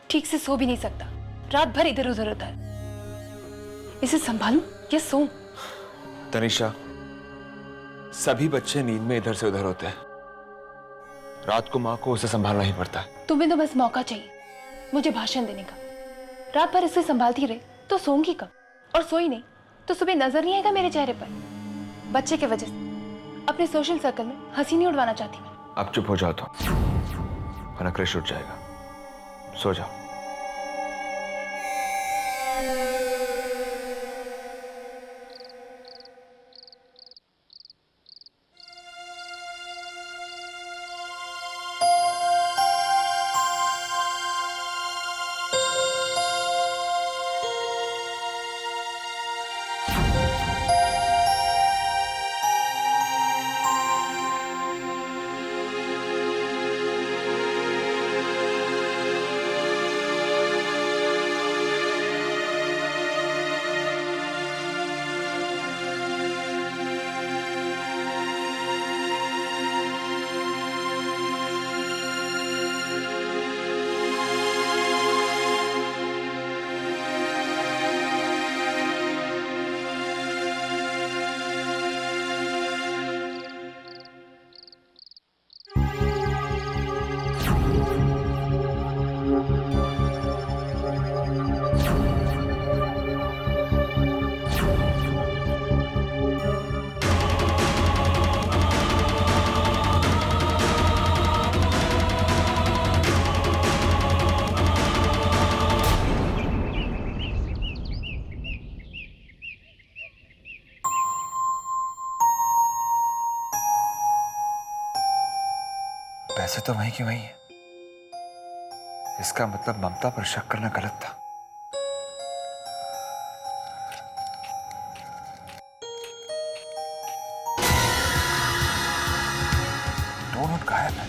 ठीक से सो भी नहीं सकता, रात भर इधर उधर होता है। इसे संभालूं या सोऊं? तनिषा, सभी बच्चे नींद में इधर से उधर होते हैं। रात को माँ को उसे संभालना ही पड़ता है। तुम्हें तो बस मौका चाहिए मुझे भाषण देने का। रात भर इसे संभालती रहे तो सोऊंगी कब? और सोई नहीं तो सुबह नजर नहीं आएगा मेरे चेहरे पर। बच्चे की वजह से अपने सोशल सर्कल में हंसी नहीं उड़वाना चाहती मैं। अब चुप हो जाओ तो, वरना क्रिश उठ जाएगा। सो जाओ। पैसे तो वहीं की वहीं है। इसका मतलब ममता पर शक करना गलत था। दो नोट गायब है।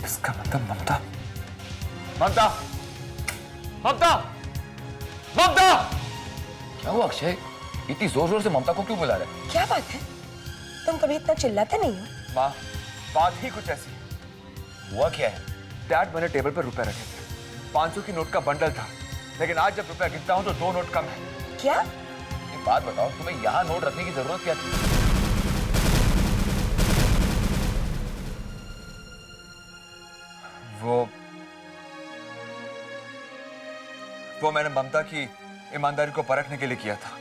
इसका मतलब ममता ममता ममता ममता। क्या हुआ अक्षय? इतनी जोर जोर से ममता को क्यों बुला रहे हैं? क्या बात है? तुम कभी इतना चिल्लाते नहीं हो। माँ, बात ही कुछ ऐसी है। हुआ क्या है? डैड, मैंने टेबल पर रुपए रखे थे। 500 की नोट का बंडल था, लेकिन आज जब रुपया गिनता हूं तो 2 नोट कम है। क्या? एक बात बताओ, तुम्हें यहाँ नोट रखने की जरूरत क्या थी? वो मैंने ममता की ईमानदारी को परखने के लिए किया था,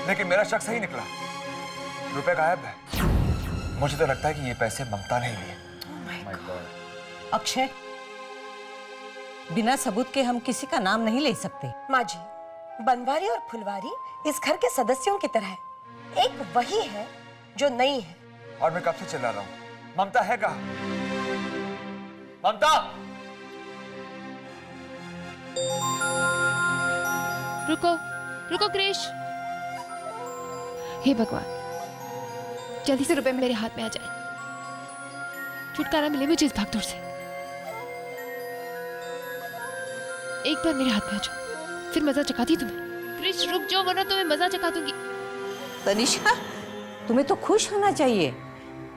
लेकिन मेरा शक सही निकला। रुपए गायब है। मुझे तो लगता है कि ये पैसे ममता ने लिए। अक्षय, बिना सबूत के हम किसी का नाम नहीं ले सकते। माँ जी, बनवारी और फुलवारी इस घर के सदस्यों की तरह है। एक वही है जो नहीं है। और मैं कब से चिल्ला रहा हूं, ममता है कहाँ? ममता! रुको रुको क्रिश। हे भगवान, जल्दी से रुपए मेरे हाथ में आ जाए, छुटकारा मिले मुझे इस भागदौड़ से। एक बार मेरे हाथ में आ जाओ, फिर मजा चखाती तुम्हें। क्रिश रुक जाओ, वरना तुम्हें मजा चखा दूंगी। तनिषा, तुम्हें तो खुश होना चाहिए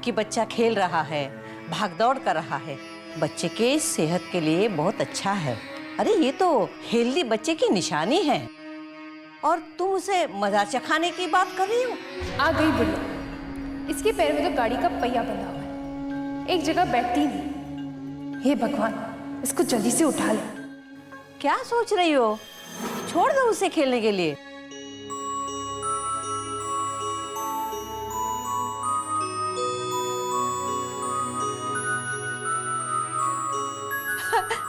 कि बच्चा खेल रहा है, भागदौड़ कर रहा है। बच्चे के सेहत के लिए बहुत अच्छा है। अरे ये तो हेल्दी बच्चे की निशानी है, और तुम उसे मजा चखाने की बात कर रही हो। आ गई बुढ़िया। इसके पैर में तो गाड़ी का पहिया बंधा हुआ है, एक जगह बैठती नहीं। हे भगवान, इसको जल्दी से उठा ले। क्या सोच रही हो? छोड़ दो उसे खेलने के लिए।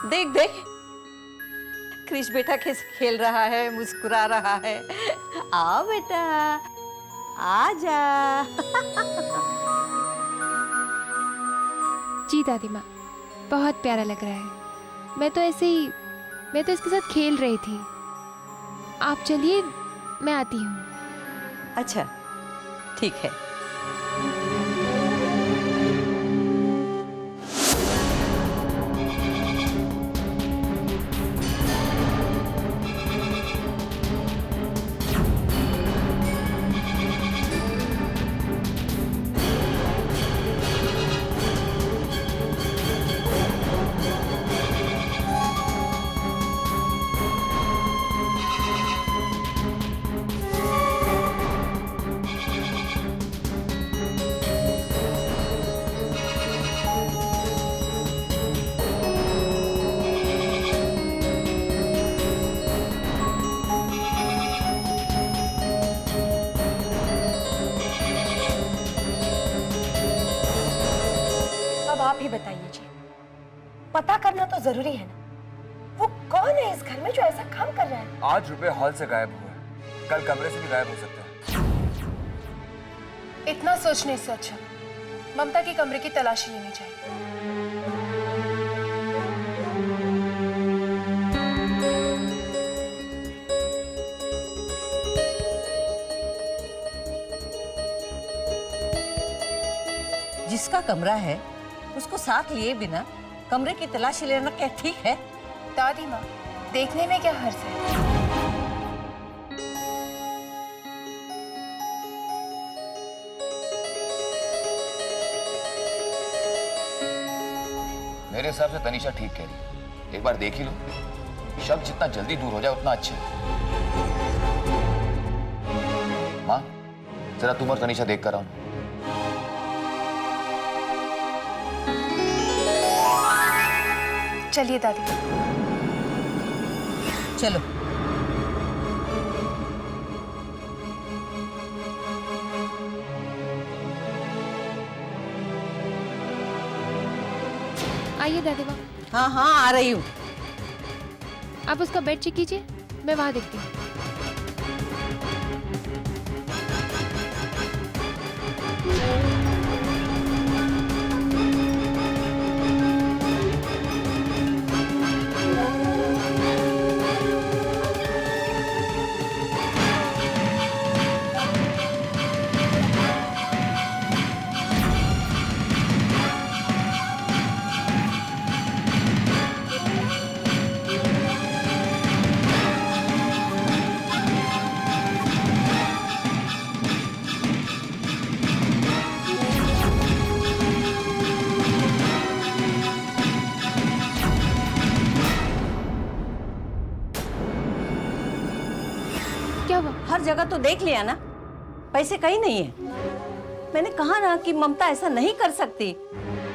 देख देख, क्रिश बेटा कैसे खेल रहा है, मुस्कुरा रहा है। आओ बेटा, आजा। जी दादी माँ, बहुत प्यारा लग रहा है। मैं तो इसके साथ खेल रही थी। आप चलिए, मैं आती हूँ। अच्छा, ठीक है। भी बताइए जी, पता करना तो जरूरी है ना। वो कौन है इस घर में जो ऐसा काम कर रहा है? आज रुपए हॉल से गायब हुए, कल कमरे से भी गायब हो सकते हैं। इतना सोचने से अच्छा ममता के कमरे की तलाशी लेनी चाहिए। जिसका कमरा है उसको साथ लिए बिना कमरे की तलाशी लेना क्या ठीक है? दादी माँ, देखने में क्या हर्ज है? मेरे हिसाब से तनीषा ठीक कह रही है, एक बार देख ही लो। शक जितना जल्दी दूर हो जाए उतना अच्छा है। माँ, जरा तुम और तनीषा देख कर आओ। चलिए दादी। चलो। आइए दादी माँ, हाँ हाँ आ रही हूँ। आप उसका बेड चेक कीजिए, मैं वहां देखती हूँ। क्या हुआ? हर जगह तो देख लिया ना, पैसे कहीं नहीं है। मैंने कहा ना कि ममता ऐसा नहीं कर सकती,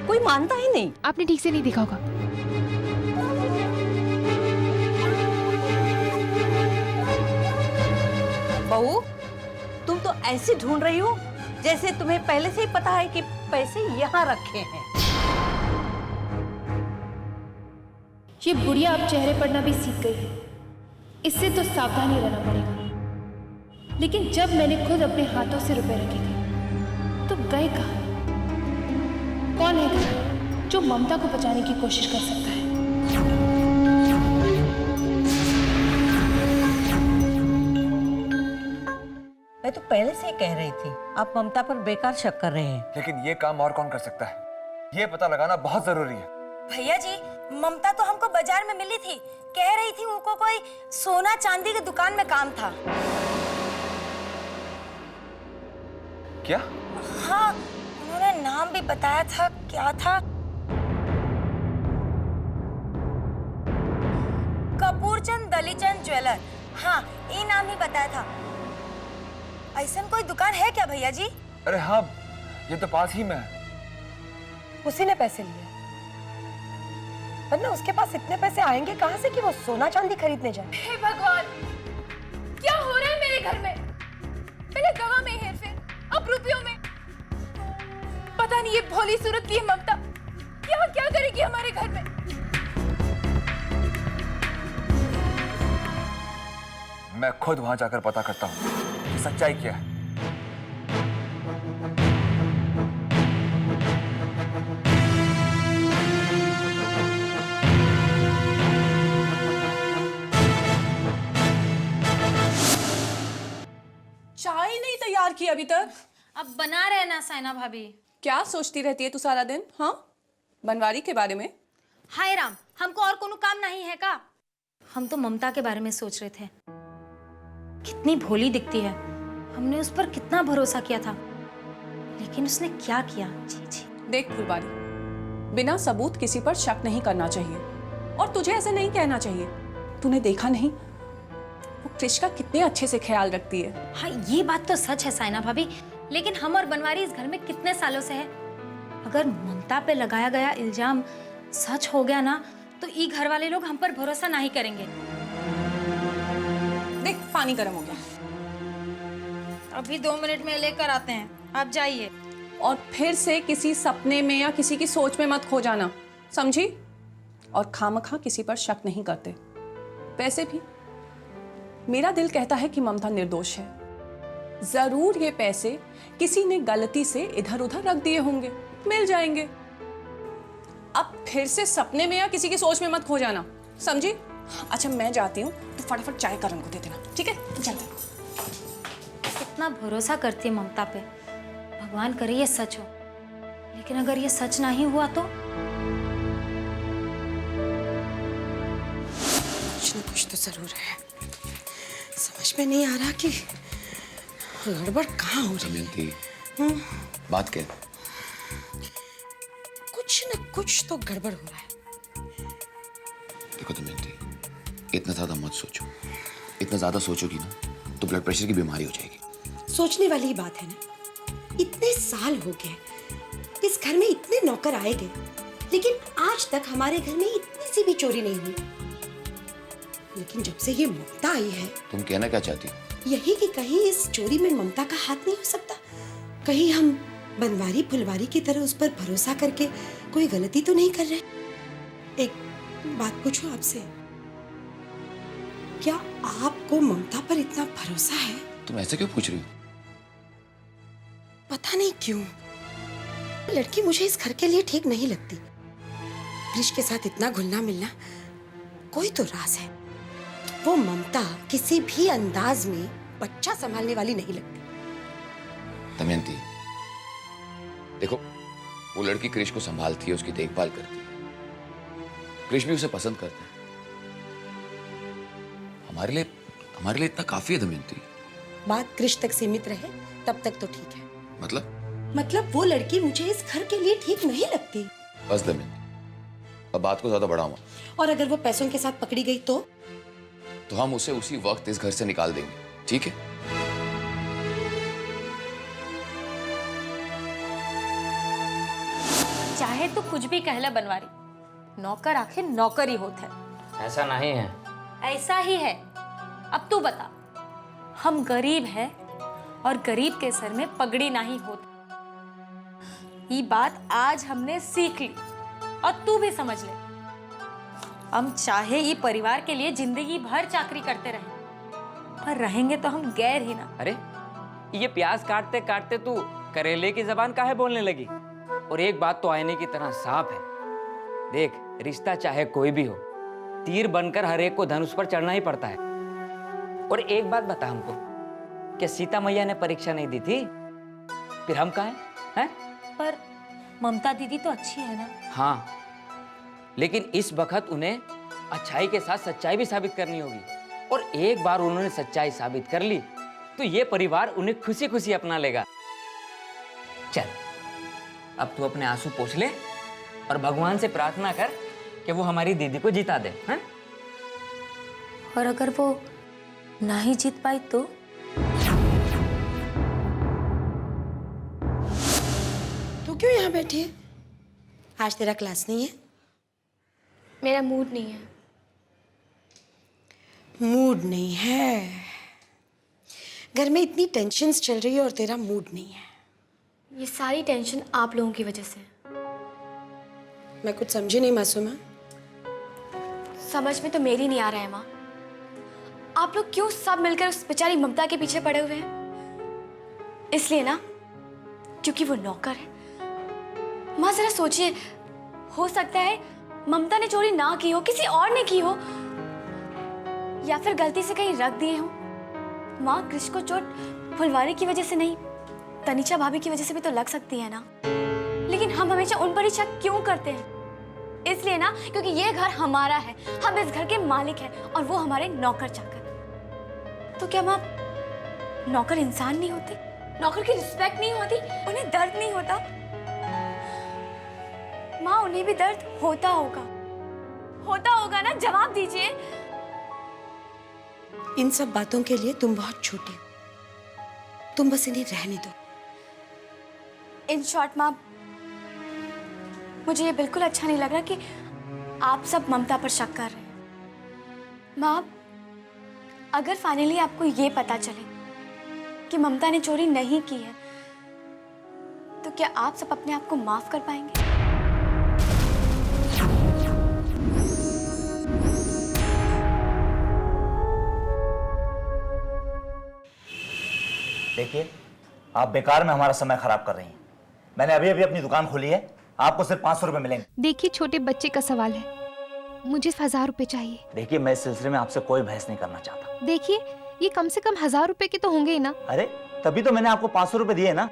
कोई मानता ही नहीं। आपने ठीक से नहीं देखा होगा। बहू, तुम तो ऐसे ढूंढ रही हो जैसे तुम्हें पहले से ही पता है कि पैसे यहाँ रखे हैं। ये बुढ़िया अब चेहरे पढ़ना भी सीख गई है, इससे तो सावधानी रहना पड़ेगा। लेकिन जब मैंने खुद अपने हाथों से रुपए रखे थे तो गए कहाँ? कौन है घर जो ममता को बचाने की कोशिश कर सकता है? मैं तो पहले से ही कह रही थी, आप ममता पर बेकार शक कर रहे हैं। लेकिन ये काम और कौन कर सकता है, ये पता लगाना बहुत जरूरी है। भैया जी, ममता तो हमको बाजार में मिली थी, कह रही थी उनको कोई सोना चांदी की दुकान में काम था। क्या? हाँ, उन्होंने नाम भी बताया था, क्या था? कपूरचंद दलीचंद ज्वेलर। हाँ, ये नाम ही बताया था। ऐसा कोई दुकान है क्या भैया जी? अरे हाँ, ये तो पास ही में है। उसी ने पैसे लिए, वरना उसके पास इतने पैसे आएंगे कहाँ से कि वो सोना चांदी खरीदने जाए? हे भगवान, क्या हो रहा है मेरे घर में? पहले गवा में हेरफेर, अब रुपयों में। पता नहीं ये भोली सूरत की ममता क्या क्या करेगी हमारे घर में। मैं खुद वहां जाकर पता करता हूँ कि सच्चाई क्या है। चाय नहीं तैयार की अभी तक? अब बना रहे ना साइना भाभी। क्या सोचती रहती है तू सारा दिन? हाँ, बनवारी के बारे में? हाय राम, हमको और कोनो काम नहीं है का? हम तो ममता के बारे में सोच रहे थे। कितनी भोली दिखती है, हमने उस पर कितना भरोसा किया था, लेकिन उसने क्या किया। जी जी। देख फुलबारी, बिना सबूत किसी पर शक नहीं करना चाहिए, और तुझे ऐसे नहीं कहना चाहिए। तूने देखा नहीं वो क्रिश का कितने अच्छे से ख्याल रखती है। हाँ, ये बात तो सच है साइना भाभी, लेकिन हम और बनवारी इस घर में कितने सालों से है। अगर ममता पे लगाया गया इल्जाम सच हो गया ना, तो ये घर वाले लोग हम पर भरोसा नहीं करेंगे। देख, पानी गर्म हो गया। अभी 2 मिनट में लेकर आते हैं, आप जाइए। और फिर से किसी सपने में या किसी की सोच में मत खो जाना, समझी? और खामखा किसी पर शक नहीं करते। वैसे भी मेरा दिल कहता है कि ममता निर्दोष है। जरूर ये पैसे किसी ने गलती से इधर उधर रख दिए होंगे, मिल जाएंगे। अब फिर से सपने में या किसी की सोच में मत खो जाना, समझी? अच्छा मैं जाती हूँ, तो फटाफट चाय करण को दे देना, ठीक है? चलते। इतना भरोसा करती है ममता पे, भगवान करे ये सच हो। लेकिन अगर ये सच नहीं हुआ तो? कुछ ना कुछ तो जरूर है, समझ में नहीं आ रहा कि गड़बड़ कहाँ हो रही है। दमयंती, बात क्या है? कुछ ना कुछ तो गड़बड़ हो रहा है। देखो दमयंती, इतना ज्यादा मत सोचो। इतना ज्यादा सोचोगी ना तो ब्लड प्रेशर की बीमारी हो जाएगी। सोचने वाली ही बात है ना। इतने साल हो गए, इस घर में इतने नौकर आए गए, लेकिन आज तक हमारे घर में इतनी सी भी चोरी नहीं हुई। लेकिन जब से ये ममता आई है, तुम कहना क्या चाहती हो? यही कि कहीं इस चोरी में ममता का हाथ नहीं हो सकता। कहीं हम बनवारी फुलवारी की तरह उस पर भरोसा करके कोई गलती तो नहीं कर रहे। एक बात पूछूं आपसे, क्या आपको ममता पर इतना भरोसा है? तुम ऐसे क्यों पूछ रही हो? पता नहीं क्यों, लड़की मुझे इस घर के लिए ठीक नहीं लगती। कृष के साथ इतना घुलना मिलना, कोई तो राज है। वो ममता किसी भी अंदाज में बच्चा संभालने वाली नहीं लगती। दमयंती, देखो, वो लड़की कृष को संभालती है, उसकी देखभाल करती है। कृष भी उसे पसंद करता है। हमारे लिए इतना काफी है दमयंती। बात कृष तक सीमित रहे तब तक तो ठीक है। मतलब वो लड़की मुझे इस घर के लिए ठीक नहीं लगती। बस दमयंती, अब बात को ज्यादा बढ़ाओ मत। और अगर वो पैसों के साथ पकड़ी गई तो हम उसे उसी वक्त इस घर से निकाल देंगे, ठीक है? चाहे तो कुछ भी कह ले बनवारी, नौकर आखिर नौकर ही होता है। ऐसा नहीं है। ऐसा ही है। अब तू बता, हम गरीब हैं और गरीब के सर में पगड़ी नहीं होती। ये बात आज हमने सीख ली और तू भी समझ ले। हम चाहे ये परिवार के लिए जिंदगी भर चाकरी करते रहे, पर रहेंगे तो हम गैर ही ना। अरे ये प्याज काटते काटते तू करेले की जबान काहे बोलने लगी? और एक बात तो आईने की तरह साफ है, देख, रिश्ता चाहे कोई भी हो, तीर बनकर हर एक को धनुष पर चढ़ना ही पड़ता है। और एक बात बता हमको, क्या सीता मैया ने परीक्षा नहीं दी थी? फिर हम कहाँ हैं? पर ममता दीदी तो अच्छी है ना? हाँ, लेकिन इस वक्त उन्हें अच्छाई के साथ सच्चाई भी साबित करनी होगी। और एक बार उन्होंने सच्चाई साबित कर ली तो ये परिवार उन्हें खुशी खुशी अपना लेगा। चल, अब तू अपने आंसू पोंछ ले और भगवान से प्रार्थना कर कि वो हमारी दीदी को जिता दे। हैं? और अगर वो ना ही जीत पाई तो? तू क्यों यहाँ बैठी है? आज तेरा क्लास नहीं है? मेरा मूड नहीं है। मूड नहीं है? घर में इतनी टेंशन्स चल रही है और तेरा मूड नहीं है? ये सारी टेंशन आप लोगों की वजह से। मैं कुछ समझी नहीं मासूमा। समझ में तो मेरी नहीं आ रहा है माँ। आप लोग क्यों सब मिलकर उस बेचारी ममता के पीछे पड़े हुए हैं? इसलिए ना क्योंकि वो नौकर है। माँ जरा सोचिए, हो सकता है ममता ने चोरी ना की हो, किसी और ने की हो, या फिर गलती से कहीं रख दिए हो। माँ, कृष को चोट फुलवारी की वजह से नहीं, तनीषा भाभी की वजह से भी तो लग सकती है ना। लेकिन हम हमेशा उन पर ही शक क्यों करते हैं? इसलिए ना क्योंकि ये घर हमारा है, हम इस घर के मालिक हैं और वो हमारे नौकर चाकर। तो क्या माँ, नौकर इंसान नहीं होते? नौकर की रिस्पेक्ट नहीं होती? उन्हें दर्द नहीं होता? माँ, उन्हें भी दर्द होता होगा ना? जवाब दीजिए। इन सब बातों के लिए तुम बहुत छोटी हो, तुम बस इन्हें रहने दो। इन शॉर्ट माँ, मुझे ये बिल्कुल अच्छा नहीं लग रहा कि आप सब ममता पर शक कर रहे हैं। माँ, अगर फाइनली आपको ये पता चले कि ममता ने चोरी नहीं की है, तो तो क्या आप सब अपने आप को माफ कर पाएंगे? देखिए, आप बेकार में हमारा समय खराब कर रही हैं। मैंने अभी अभी अपनी दुकान खोली है, आपको सिर्फ 500 रुपए मिलेंगे। देखिए, छोटे बच्चे का सवाल है, मुझे 1000 रुपए चाहिए। देखिए, मैं इस सिलसिले में आपसे कोई बहस नहीं करना चाहता। देखिए, ये कम से कम 1000 रुपए के तो होंगे ही ना। अरे तभी तो मैंने आपको 500 रुपए दिए ना।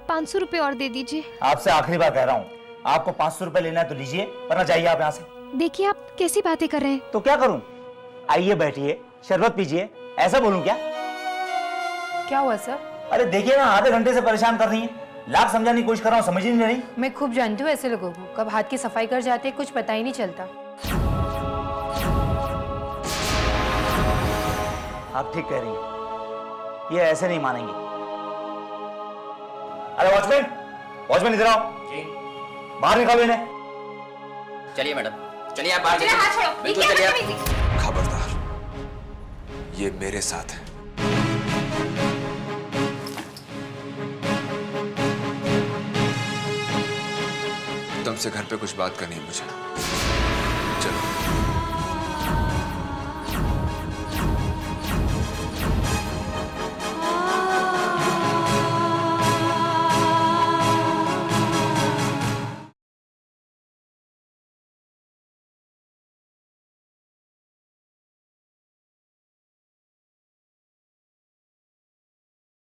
500 रुपए और दे दीजिए। आपसे आखिरी बार कह रहा हूँ, आपको 500 रुपए लेना है तो लीजिए, वरना जाइए आप यहाँ से। देखिए, आप कैसी बातें कर रहे हैं। तो क्या करूँ? आइए बैठिए, शरबत पीजिए, ऐसा बोलूँ क्या? क्या हुआ सर? अरे देखिए ना, आधे घंटे से परेशान कर रही हैं। लाख समझाने की कोशिश कर रहा हूँ, समझ ही नहीं रही। मैं खूब जानती हूँ ऐसे लोगों को, कब हाथ की सफाई कर जाते कुछ पता ही नहीं चलता। आप ठीक कह रही हैं, ये ऐसे नहीं मानेंगे। अरे वॉचमैन, वॉचमैन इधर आओ। जी। बाहर निकालो इन्हें। चलिए मैडम, चलिए आप बाहर हाथ बिल्कुल चलिए आप। खबरदार, ये मेरे साथ है। तुमसे घर पे कुछ बात करनी है मुझे।